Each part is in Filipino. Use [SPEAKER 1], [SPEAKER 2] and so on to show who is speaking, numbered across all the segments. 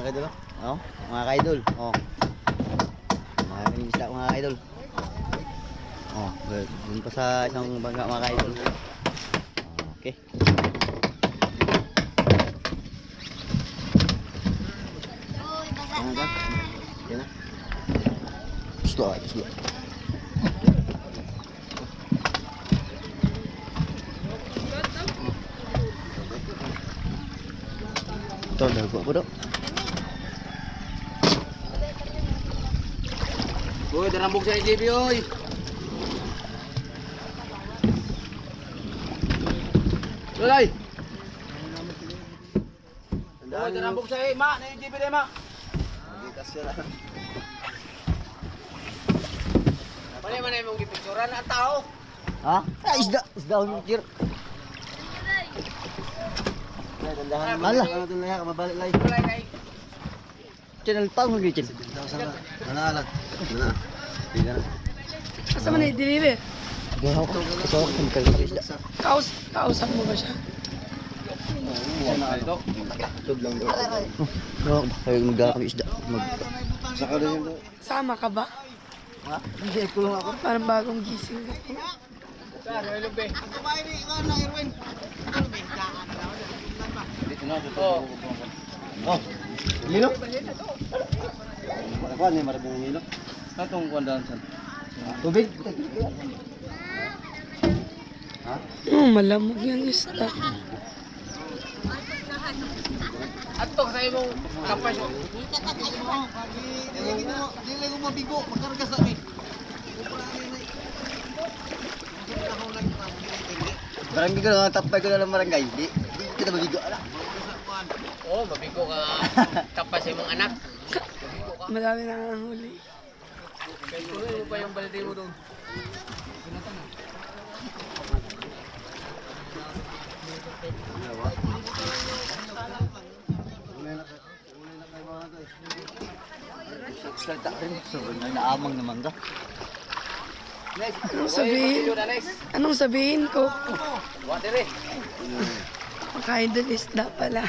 [SPEAKER 1] kaidol. Oh, mga kaidol. Oh. Maraming isda mga kaidol. Oh, dun pa sa isang bangka mga kaidol. Okay. Yan na. Slow. Ito, dago po daw.
[SPEAKER 2] Uy, darambog sa JB, oy. Tulay. Uy, darambog sa ma, na JB din ma. Pare man ay mong gipicturan ang tao.
[SPEAKER 1] Ha? Ay, isda on kir. Malah, doon na mabalik lagi. Channel pa mo gicin. Mana. Tiga na.
[SPEAKER 3] Asa man i-deliver?
[SPEAKER 1] Gaw ko. Ito ang kalkal isda.
[SPEAKER 3] Kausap mo ba siya?
[SPEAKER 1] Tug lang daw. No, kayo magdakap isda. Saka rin yun.
[SPEAKER 3] Sama ka ba?
[SPEAKER 1] Ha? Hindi ko lang ako.
[SPEAKER 3] Parang bagong gising ka po.
[SPEAKER 1] Oh. Nilo? Kuan ni marabong nilo. Katong kuan dan san. Tubig. Ha?
[SPEAKER 3] Malamog yung isda.
[SPEAKER 2] Ato sa imong kapas.
[SPEAKER 1] Dili ko mabigo, magkarga sa amin. Barangay ko na tapay ko na lang barangay. Di kita mabigo ala.
[SPEAKER 2] Oh, mabigo ka kapas sa imong anak.
[SPEAKER 3] Madami na ang huli.
[SPEAKER 2] Kaya tuloy mo pa yung balde mo doon.
[SPEAKER 1] Salta rin. So, naamang naman ka.
[SPEAKER 3] Anong sabihin ko?
[SPEAKER 2] Wa dire.
[SPEAKER 3] Makaidol isda pala.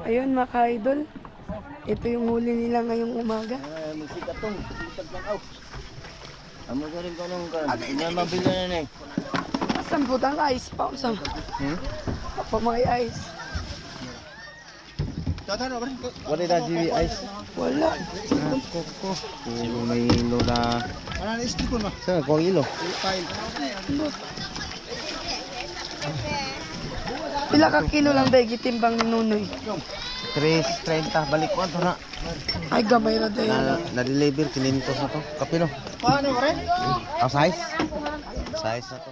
[SPEAKER 3] Ayun mga ka-idol. Ito yung huli nila ngayong umaga.
[SPEAKER 1] Magsikat tong. Magsikat lang aw. Amo ka rin ka nung kan. Hindi na mabili na eh.
[SPEAKER 3] Saan putang ice pa? Saan? Apa may ice?
[SPEAKER 1] Wala na GB ice.
[SPEAKER 3] Wala.
[SPEAKER 1] Koko. Kung may ilo na. Ano na istipon mo? Saan? Kung ilo?
[SPEAKER 3] Pila ka kilo lang dahil gitimbang ni Nunoy.
[SPEAKER 1] 3.30 balik ko ito na.
[SPEAKER 3] Ay gamay na dahil.
[SPEAKER 1] Na-deliver 500 na to. Kapino? Paano rin? Size? Size na to.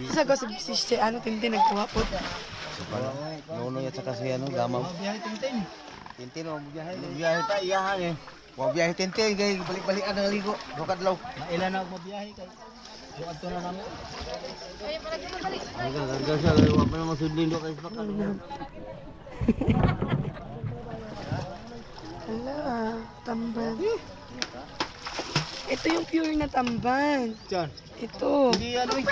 [SPEAKER 3] Isa ko si ano Tintin nagkuha po.
[SPEAKER 1] Nuno at saka si ano, Gamaw. Tintin o, biyahe. Biyahe tayo, iyahan eh. Huwag biyahe Tintin, kaya balik-balikan ng ligo. Bukadlaw. Ilan na ako mabiyahe kay. Bukad to na namin. Ay ka, karga siya. Huwag pa naman sudlin doon kay Smakan.
[SPEAKER 3] Hala, tamban. Ito yung pure na tamban.
[SPEAKER 1] Diyan.
[SPEAKER 3] Ito.
[SPEAKER 1] Hindi ano eh.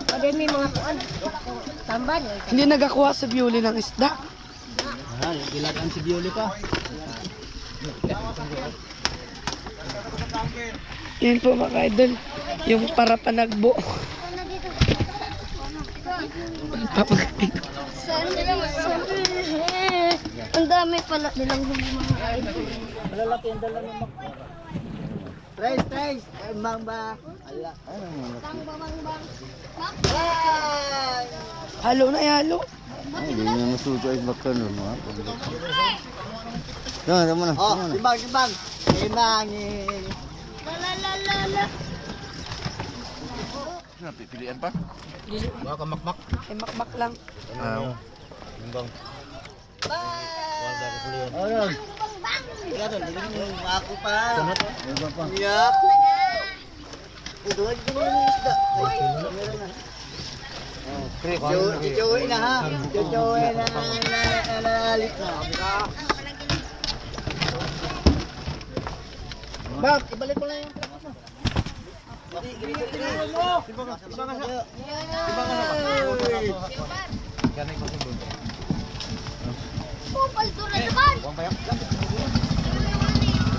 [SPEAKER 4] Ada may mga kuan. Tamban eh.
[SPEAKER 3] Hindi nagakuha sa biuli ng isda.
[SPEAKER 1] Gilagan si Bioli pa.
[SPEAKER 3] Yun po mga idol. Yung para panagbo. Papagaling.
[SPEAKER 4] Ang dami pala nilang huli mga idol.
[SPEAKER 1] Malalaki ang dala ng makro. Trace! Bang ba? Ala.
[SPEAKER 4] Bang.
[SPEAKER 3] Halo na halo.
[SPEAKER 1] Ay, hindi na masuto ay bakal no. Tama na. Oh, timbang. Timbang.
[SPEAKER 4] La.
[SPEAKER 2] Pilihan pa? Wa ka makmak.
[SPEAKER 3] Ay makmak lang.
[SPEAKER 1] Timbang. Ano? Yan, ako pa. Timbang pa. Yap. Ito ay isda. Chuchuin na ha. Chuchuin na nalalit na. Bak, ibalik mo lang yung trapos mo.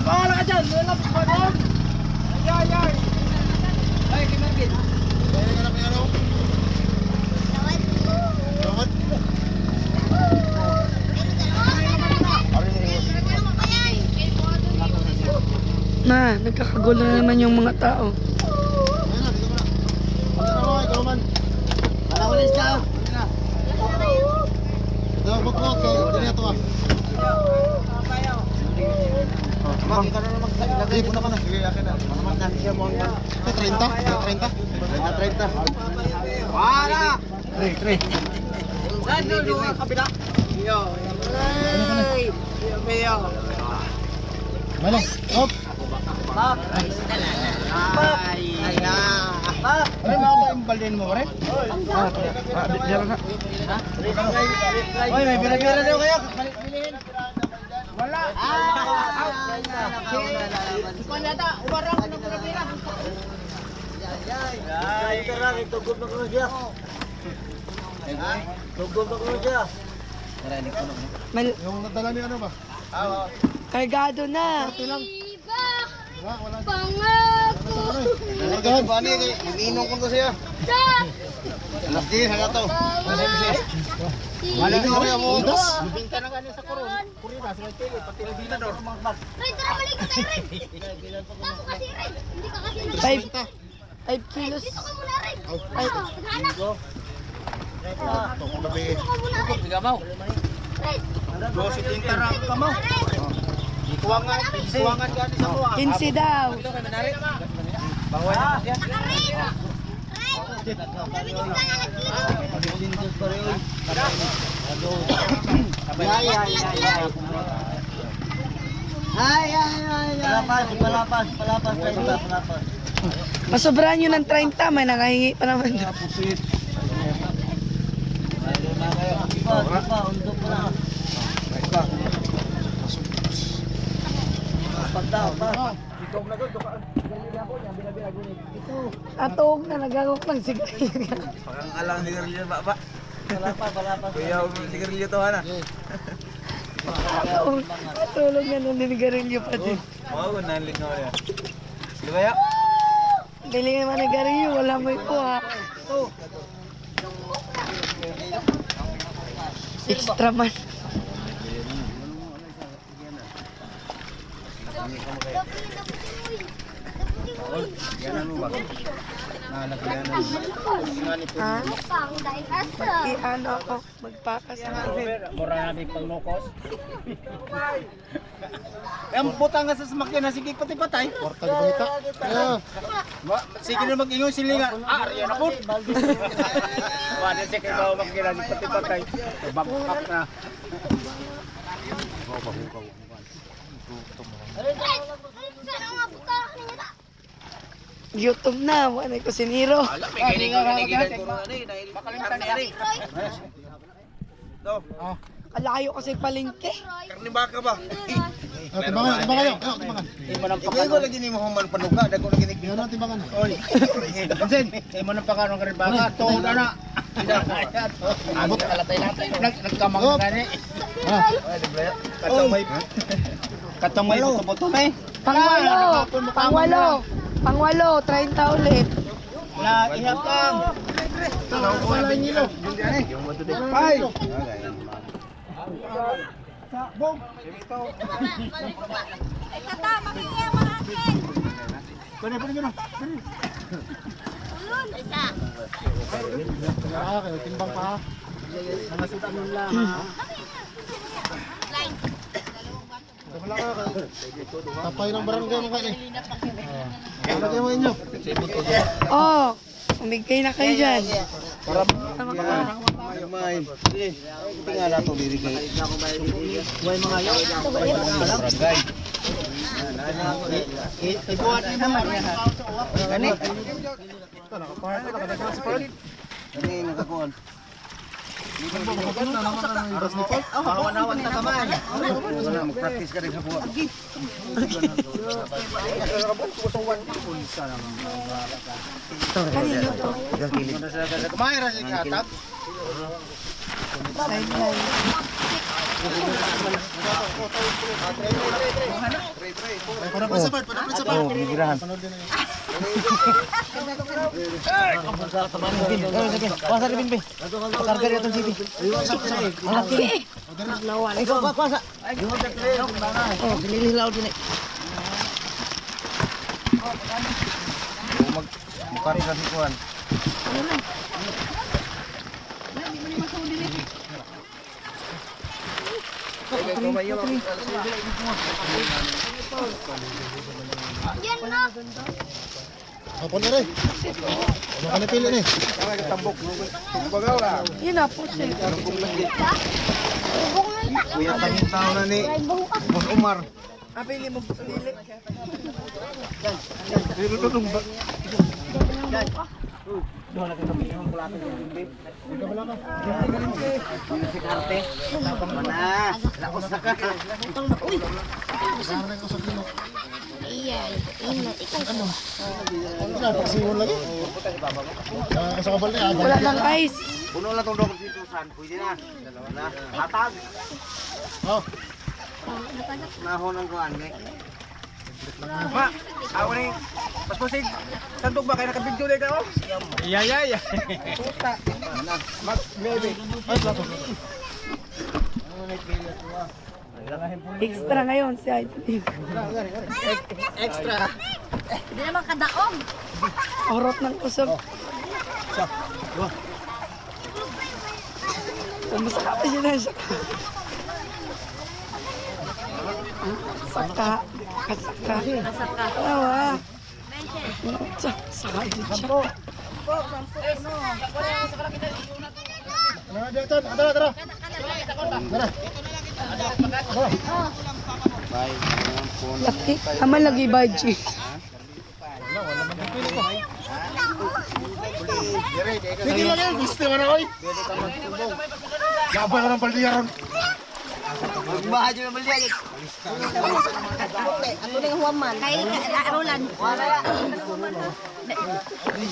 [SPEAKER 1] Bahala ka dyan! Lalapit pa doon! Ay! Ay, kay Marvin! Bahala ka na kay ano?
[SPEAKER 3] Ma, nagkakagulo na naman yung mga tao.
[SPEAKER 1] Malawalis ka! Mak, ikaw na naman. Lagay mo naman. Sige, akin na. Manamat natin siya mo hanggang 30? 30? Wala! 3. Saan doon yung kabila? Iyo. Iyo. Malo. Hop. Pap. Ay. Pap. Ano na ba yung baldin mo, pre? Diyan na. Oy, may bira-bira daw kayo. Bilihin. Wala. Si Panyata, umarang ng bira-bira. Ay, karang itugod na ko siya. Tugod na ko siya. Yung nadala ni ano ba?
[SPEAKER 3] Kargado na.
[SPEAKER 4] Pangako!
[SPEAKER 1] Nagagahan ba niya? Ininong ko siya. Alas din, hanga to. Wala na rin mo. Binta na ganyan sa koron. Kurina, sila tili, pati na binador.
[SPEAKER 4] Ray, tara balik ka tayo, Ray! Ako kasi, Ray! Hindi ka kasi
[SPEAKER 3] 5 kilos.
[SPEAKER 4] Dito ka muna, Ray! Taghanap!
[SPEAKER 1] Ito ko na
[SPEAKER 4] Dito ka muna, Ray!
[SPEAKER 2] Bigamaw.
[SPEAKER 4] Ray!
[SPEAKER 1] Dosi tinta ra ka mo. Kuwangan gani sa mo.
[SPEAKER 3] 15 daw.
[SPEAKER 1] Bawal na siya.
[SPEAKER 4] Ray! Dami ka na
[SPEAKER 1] Palapas kayo ba? Palapas.
[SPEAKER 3] Masobrahan nyo ng 30, may nakahingi pa naman.
[SPEAKER 1] Untuk pala. Pagdaw pa. Itong na doon,
[SPEAKER 3] Atong na nagagawak ng sigarilyo.
[SPEAKER 1] Parang alam sigarilyo ba? Palapas. Kuya, sigarilyo to hana.
[SPEAKER 3] Tulog na nung ninigarilyo pa din.
[SPEAKER 1] Wow, nalit na wala. Di ba ya?
[SPEAKER 3] Galing naman nigarilyo, wala mo ito ha. Extra man. Ha? I-ano ako, magpakas ako.
[SPEAKER 1] Mura namin pang nokos. Ang butang nga sa smakyan na sige pati-patay. Porta di balita. Sige na mag-ingon sila nga. Ariyan na po. Wala siya kayo ba magkira ni pati-patay. Babak na.
[SPEAKER 3] YouTube na, wala ko siniro. Kalayo kasi palengke.
[SPEAKER 1] Karni baka ba?
[SPEAKER 5] Timbangan kayo. Timbangan.
[SPEAKER 1] Ikaw ko lagi ni Muhammad Panuka, dako lagi ni
[SPEAKER 5] Ano timbangan?
[SPEAKER 1] Oy. Gansen, ay mo nang pagano ka rin baka to na.
[SPEAKER 5] Abot
[SPEAKER 1] Kalatay-latay nagkamang gani. Katamay buto-buto na eh.
[SPEAKER 3] Pangwalo, 30 ulit.
[SPEAKER 1] Na ihap lang. Wala nilo. Ay. Bom. Pwede gano.
[SPEAKER 5] Kayo timbang pa.
[SPEAKER 1] Nangasutan mo lang ha.
[SPEAKER 5] Tapay ng barangay mo kayo. Ano kayo mo inyo?
[SPEAKER 3] Oh, umigay na kayo dyan.
[SPEAKER 1] May. Tingala to diri kay. Way mga yo. Barangay. Ibuhat ni naman. Gani. Kani nakakuan.
[SPEAKER 5] Hawan-hawan ka kamay.
[SPEAKER 1] Wala mag-practice ka rin sa buwa.
[SPEAKER 3] Kanino to?
[SPEAKER 1] Yan kilid.
[SPEAKER 5] Kamay ra si katap.
[SPEAKER 3] Sideline.
[SPEAKER 5] Para pa sa part, para pa sa part.
[SPEAKER 1] Oh, binigirahan. Kuasa rin bin. Karga rin itong city. Malaki. Ikaw ba kuasa? Oh, pilih laut ini. Mukari kasi kuan.
[SPEAKER 5] Hapon na rin. Ano ka napili ni?
[SPEAKER 3] Yun na po siya.
[SPEAKER 1] Kuya tanging tao na ni Boss Umar.
[SPEAKER 3] Apili mo po dili.
[SPEAKER 4] Iya, ingat ikaw.
[SPEAKER 5] Ano na, pagsiyon lagi? Sa kabal na,
[SPEAKER 3] Wala ng ice.
[SPEAKER 1] Puno lang tong doktor dito san. Pwede na. Na. Hatag.
[SPEAKER 5] Oh,
[SPEAKER 1] Nahon ang kuan ni. Ma, ako ni paspasig. Santog ba kay nakabidyo dai ka oh? Iya. Puta. Mag baby.
[SPEAKER 3] Extra ngayon si Idol.
[SPEAKER 1] Extra.
[SPEAKER 4] Hindi naman kadaog.
[SPEAKER 3] Orot ng usog. Masaka pa siya na siya. Saka. Kasaka. Tawa. Saka din siya.
[SPEAKER 5] ano na dito? Tara.
[SPEAKER 1] Bye.
[SPEAKER 3] Laki. Aman lagi baji.
[SPEAKER 5] Sige lang yan, gusto mo na oy. Gabay ka ng paldiyaron.
[SPEAKER 1] Bahay jud bali agad.
[SPEAKER 4] Ano na yung huwaman? Kay Arulan.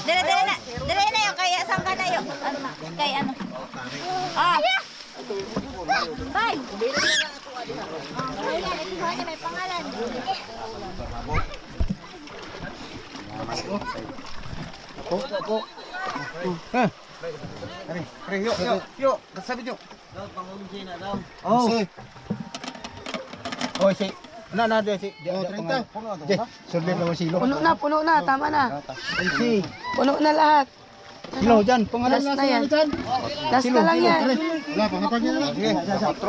[SPEAKER 4] Dire na yung kaya saan ka na yung? Ano na? Kay ano? Ah! Bye! Ayan, ito niya may pangalan.
[SPEAKER 1] Pre, yo. Kasabi nyo.
[SPEAKER 5] Oh. Si.
[SPEAKER 1] Oh, si. Na si.
[SPEAKER 5] Oh, 30. Survey naman silo.
[SPEAKER 3] Puno na. Tama na.
[SPEAKER 1] Si.
[SPEAKER 3] Puno na lahat.
[SPEAKER 5] Silo dyan, pangalan
[SPEAKER 3] Last
[SPEAKER 5] na
[SPEAKER 3] na yan.
[SPEAKER 5] dyan.
[SPEAKER 3] Last na lang yan.
[SPEAKER 5] Wala, pangatag niya na lang.
[SPEAKER 1] Sige, sa 4.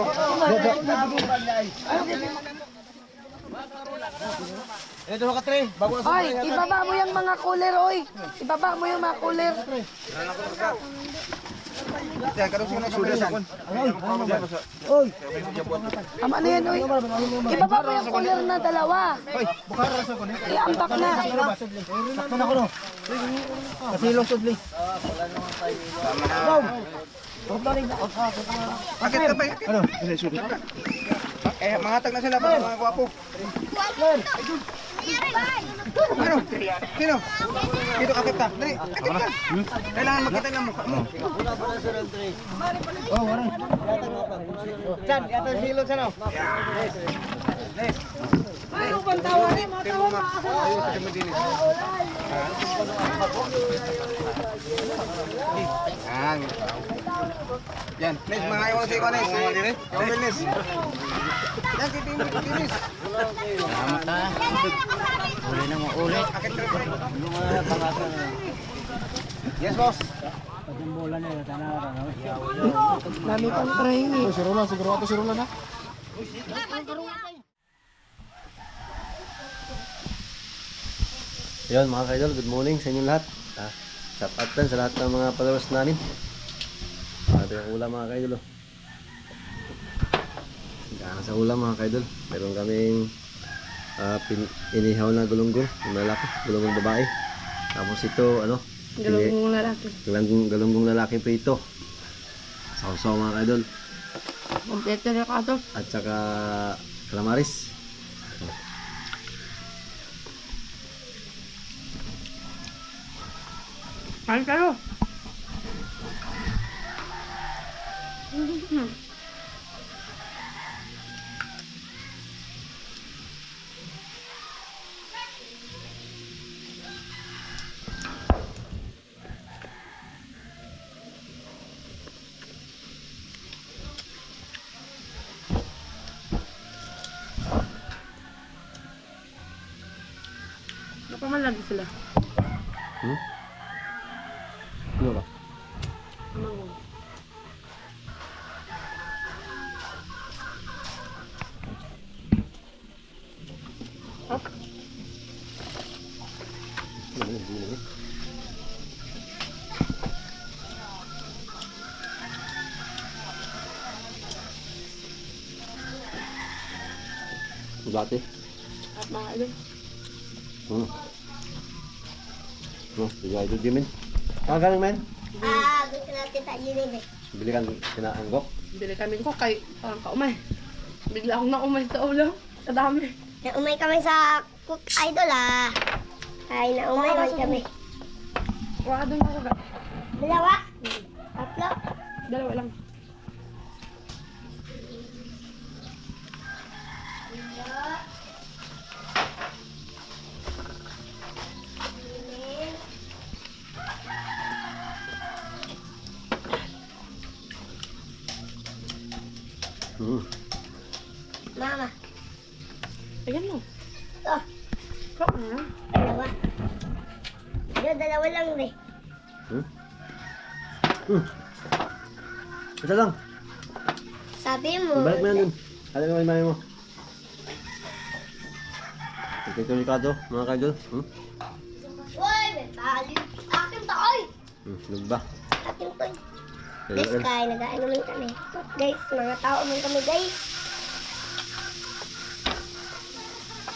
[SPEAKER 1] Ito ka 3. Bago
[SPEAKER 3] Oy, ibaba mo yung mga cooler, oy. Ibaba mo yung mga cooler.
[SPEAKER 1] Yan, kadong sino sudah sa kun.
[SPEAKER 3] Tama na yan, oy. Ibaba mo yung cooler na dalawa.
[SPEAKER 5] Bukara sa kunin.
[SPEAKER 3] Iambak na.
[SPEAKER 5] Sakto na ko no. Kasilong sudli.
[SPEAKER 1] Bakit ka ba? Ano? Mangatag na sila para mga gwapo. Ano? Sino? Dito kakit ka. Dali, kakit ka. Kailangan makita ng mukha mo.
[SPEAKER 5] Oh, wala.
[SPEAKER 1] Chan, yata silog sa no? Les.
[SPEAKER 3] Ano bang tawa ni? Mga tawa mga
[SPEAKER 1] Ayun, sa kami din. Yan, Nes, mga ayaw sa ikaw, Nes. Ikaw, Nes. Yan, titinis. Uli na mo, uli. Yes, boss.
[SPEAKER 3] Dami pang trying eh.
[SPEAKER 5] Si Roland, siguro ato si Roland ha.
[SPEAKER 6] Yun mga kaidol, good morning sa inyong lahat. Shout out din sa lahat ng mga followers namin. Ito yung ulam mga kaidol. Gana sa ulam mga kaidol. Meron kaming inihaw na gulunggong, yung malaki, gulunggong babae. Tapos ito,
[SPEAKER 3] Galunggong lalaki.
[SPEAKER 6] Galunggong lalaki prito. Sausaw mga kaidol.
[SPEAKER 3] Kompleto na ka to.
[SPEAKER 6] At saka calamaris.
[SPEAKER 3] Kain kayo. Napamalagi sila.
[SPEAKER 6] Ano ba?
[SPEAKER 3] Mango.
[SPEAKER 6] Dati.
[SPEAKER 3] At mga idol.
[SPEAKER 6] Sige ito Jimin. Kagaling men.
[SPEAKER 4] Gusto natin tayo yun eh.
[SPEAKER 6] Bili kang kinaanggok.
[SPEAKER 3] Bili kami ko kay parang kaumay. Bigla akong naumay sa ulam. Kadami.
[SPEAKER 4] Naumay kami sa Cook Idol Ay, naumay kami.
[SPEAKER 3] Wala doon ako ka.
[SPEAKER 4] Dalawa? Tatlo?
[SPEAKER 3] Dalawa lang.
[SPEAKER 4] Mama.
[SPEAKER 3] Ayan mo.
[SPEAKER 4] Ito.
[SPEAKER 3] Kok na.
[SPEAKER 4] Dalawa. Dalawa lang eh.
[SPEAKER 6] Ito lang.
[SPEAKER 4] Sabi mo.
[SPEAKER 6] Balik mo yan dun. Alam mo yung mami mo. Ito yung Ricardo, mga kaidol.
[SPEAKER 4] Uy, may tali. Akin to, oy.
[SPEAKER 6] Nagba.
[SPEAKER 4] Akin to. Guys, kaya nag-ano naman kami. Guys, mga tao naman kami, guys.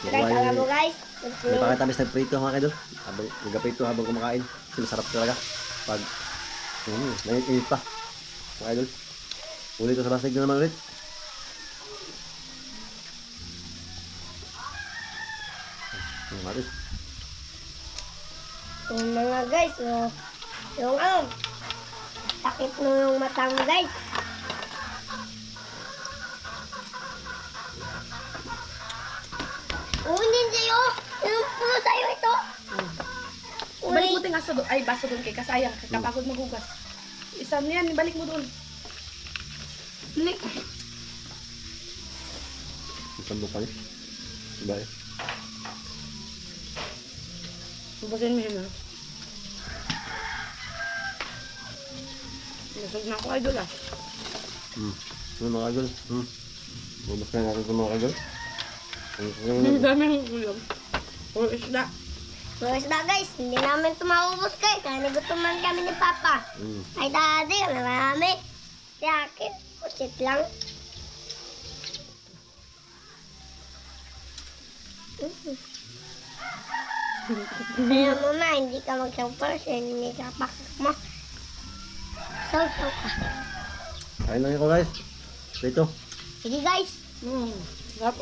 [SPEAKER 4] Guys, alam mo guys.
[SPEAKER 6] May pakitamis na prito mga kaidol. Habang nagaprito habang kumakain. Kasi masarap talaga. Pag nangit-init pa. Mga kaidol. Ulit ito sa basig na naman ulit. Maris.
[SPEAKER 4] Yung mga guys, yung sakit mo yung mata mo guys. Unin sa'yo. Yung puno sa'yo ito.
[SPEAKER 3] Balik mo ting aso doon. Ay, baso doon kay kasayang. Kay kapagod maghugas. Isa mo yan, balik mo doon. Balik.
[SPEAKER 6] Isang mo pa rin. Diba eh?
[SPEAKER 3] Bubasin mo yun ha. Nasog na ako idol
[SPEAKER 6] Mga kaidol. Bubos na natin sa mga kaidol.
[SPEAKER 3] Ang dami ng ulam. Puro isda.
[SPEAKER 4] Puro isda guys. Hindi namin ito maubos guys. Kaya nagutuman kami ni Papa. Ay daddy, marami. Si akin, kusit lang. Alam mo na, hindi ka mag-100%, hindi ka pakak mo. So ka.
[SPEAKER 6] Kain lang ako guys. Dito.
[SPEAKER 4] Sige guys.
[SPEAKER 3] Sarap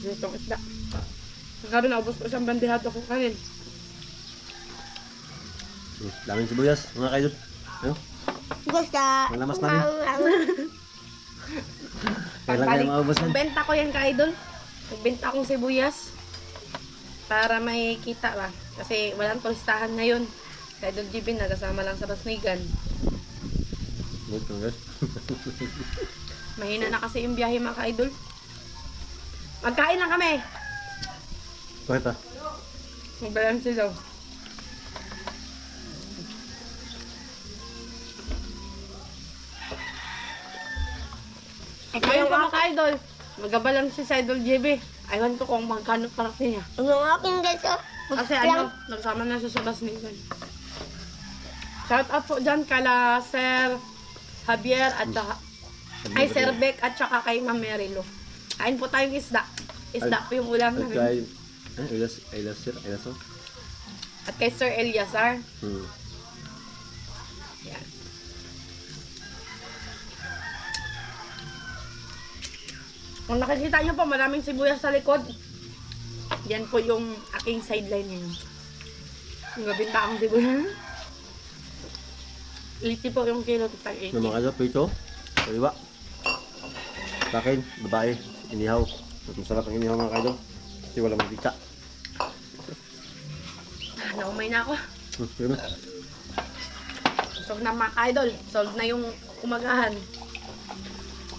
[SPEAKER 3] Dito ang isda. Nagkaroon na ubos ko isang bandihat ako kanin.
[SPEAKER 6] Daming sibuyas mga kaidol. Ano?
[SPEAKER 4] Gusto.
[SPEAKER 6] Ang lamas namin. Kailan kayo maubos yan?
[SPEAKER 3] Benta ko yan ka-idol. Nagbenta akong sibuyas. Para may kita ba. Kasi walang tulistahan ngayon. Ka-idol Jibin, nagasama lang sa Basnigan.
[SPEAKER 6] Good guys.
[SPEAKER 3] Mahina na kasi yung biyahe mga ka-idol. Magkain lang kami.
[SPEAKER 6] Bakit ah?
[SPEAKER 3] Magbalansi daw. Ngayon pa mga ka-idol. Magabalansi sa Idol JB. Aywan ko kung magkano parte niya.
[SPEAKER 4] Yung aking guys,
[SPEAKER 3] Kasi ano, nagsama na siya sa Basnigan. Shout out po dyan kala Sir Javier at saka ay Sir Beck at saka kay Ma'am Merilo. Kain po tayong isda. Isda po yung ulam
[SPEAKER 6] At
[SPEAKER 3] namin.
[SPEAKER 6] kay Elias.
[SPEAKER 3] At kay Sir Eliasar. Kung nakikita nyo po, maraming sibuyas sa likod. Yan po yung aking sideline ngayon. Yung gabinta akong sibuyas. 80 po yung kilo, tag 80.
[SPEAKER 6] Yung mga kaidol, prito. Kaliwa. Sa akin, babae, inihaw. At masarap ang inihaw mga kaidol. Kasi wala mantika.
[SPEAKER 3] Naumay na ako.
[SPEAKER 6] Yun.
[SPEAKER 3] Solve na mga idol. Solve na yung umagahan.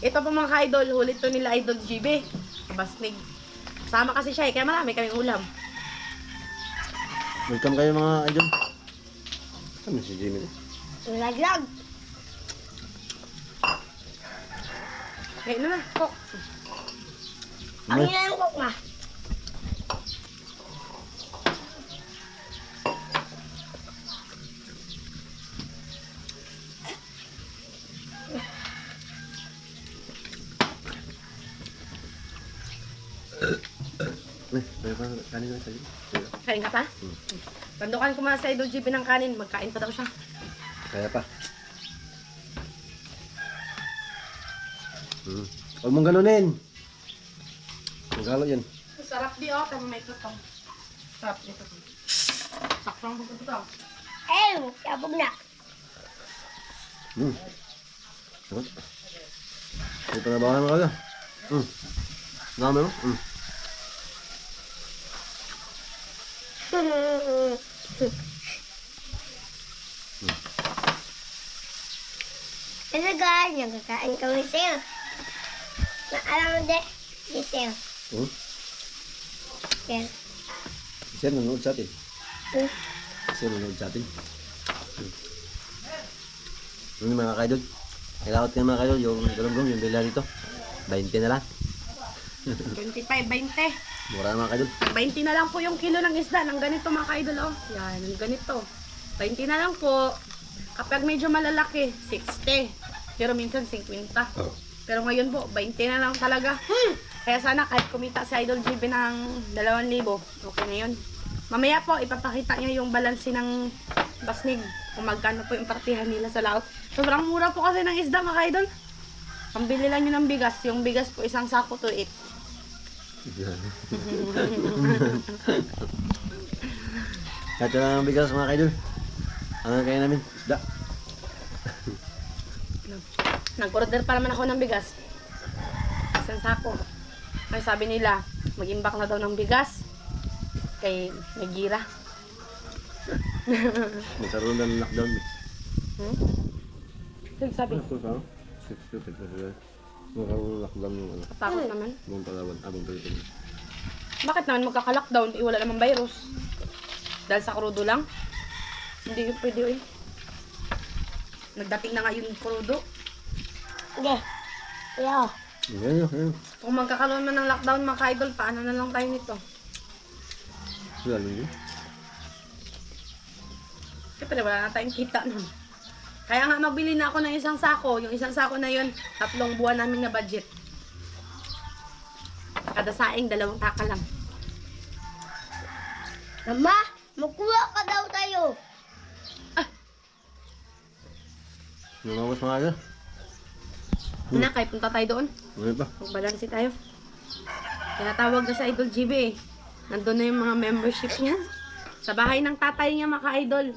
[SPEAKER 3] Ito po mga idol, hulit to nila Idol GB. Basnig. Sama kasi siya kaya marami kaming ulam.
[SPEAKER 6] Welcome kayo mga idol. Ano si Jimmy?
[SPEAKER 4] Laglag.
[SPEAKER 3] Ngayon na, kok.
[SPEAKER 4] Ang ina yung cook ma.
[SPEAKER 6] May pa kanin na sa'yo.
[SPEAKER 3] Kain ka pa? Tandukan ko muna sa Idol GB ng kanin. Magkain pa daw siya.
[SPEAKER 6] Kaya pa. Huwag mong ganunin. Magalo yan.
[SPEAKER 3] Sarap di oh, kami may tutong. Sarap nito. Saktong po ito.
[SPEAKER 4] Sabog na.
[SPEAKER 6] Sarap. Ito na bawahan mo kayo. Dami mo?
[SPEAKER 4] Kasi guys, nagkakain kami sa'yo. Alam mo de, di sa'yo. Yan.
[SPEAKER 6] Siya nanonood sa atin.
[SPEAKER 4] Hmm.
[SPEAKER 6] Siya nanonood sa atin. Yung mga kaidol. Kailangan ko mga kaidol, yung galunggong, yung bila dito. 20 na lang.
[SPEAKER 3] 25, 20.
[SPEAKER 6] Mura na mga kaidol.
[SPEAKER 3] 20 na lang po yung kilo ng isda ng ganito mga ka-idol oh. Yan, ng ganito. 20 na lang po. Kapag medyo malalaki, 60. Pero minsan 50. Pero ngayon po, 20 na lang talaga. Kaya sana kahit kumita si Idol GB ng 2,000, okay na yun. Mamaya po, ipapakita niya yung balanse ng basnig. Kung magkano po yung partihan nila sa laot. Sobrang mura po kasi ng isda mga ka-idol. Pambili lang nyo ng bigas. Yung bigas po isang sako to 8.
[SPEAKER 6] Kahit lang ang bigas mga kaidol. Ano kaya namin? Isda.
[SPEAKER 3] Nag-order pa naman ako ng bigas. Isang sako. Kaya sabi nila, mag-imbak na daw ng bigas. Kay Nagira.
[SPEAKER 6] Magkaroon na ng lockdown.
[SPEAKER 3] Sabi,
[SPEAKER 6] Ano sa? Stupid na sila. Magkaroon ng lockdown yung ano.
[SPEAKER 3] katakot naman.
[SPEAKER 6] Buong Palawan. Buong Pilipinas.
[SPEAKER 3] Bakit naman magkaka-lockdown? Wala namang virus. Dahil sa krudo lang? Hindi yun pwede eh. Nagdating na nga yung krudo.
[SPEAKER 4] Hindi. Yo.
[SPEAKER 6] Yan.
[SPEAKER 3] Kung magkakaroon man ng lockdown mga ka-idol, paano na lang tayo nito?
[SPEAKER 6] Lalo yun.
[SPEAKER 3] Siyempre wala na tayong kita nun. Kaya nga magbili na ako ng isang sako. Yung isang sako na yun, 3 buwan namin na budget. Kada saing, 2 taka lang.
[SPEAKER 4] Mama, magkuha ka daw tayo.
[SPEAKER 6] Namamos mga kaidol.
[SPEAKER 3] Nakay, punta tayo doon.
[SPEAKER 6] Ano pa?
[SPEAKER 3] Magbalansi tayo. Tinatawag na sa Idol GB eh. Nandun na yung mga membership niya. Sa bahay ng tatay niya mga ka-idol.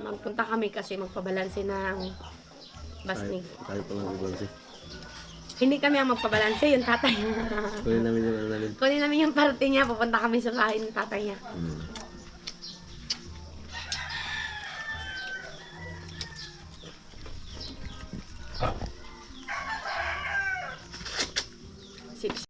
[SPEAKER 3] Magpunta kami kasi magpabalansi ng basnig.
[SPEAKER 6] Tayo pa lang ibalansi.
[SPEAKER 3] Hindi kami ang magpabalansi, yung tatay.
[SPEAKER 6] Kunin namin yung ano namin.
[SPEAKER 3] Kunin namin yung parte niya, pupunta kami sa bahay ng tatay niya.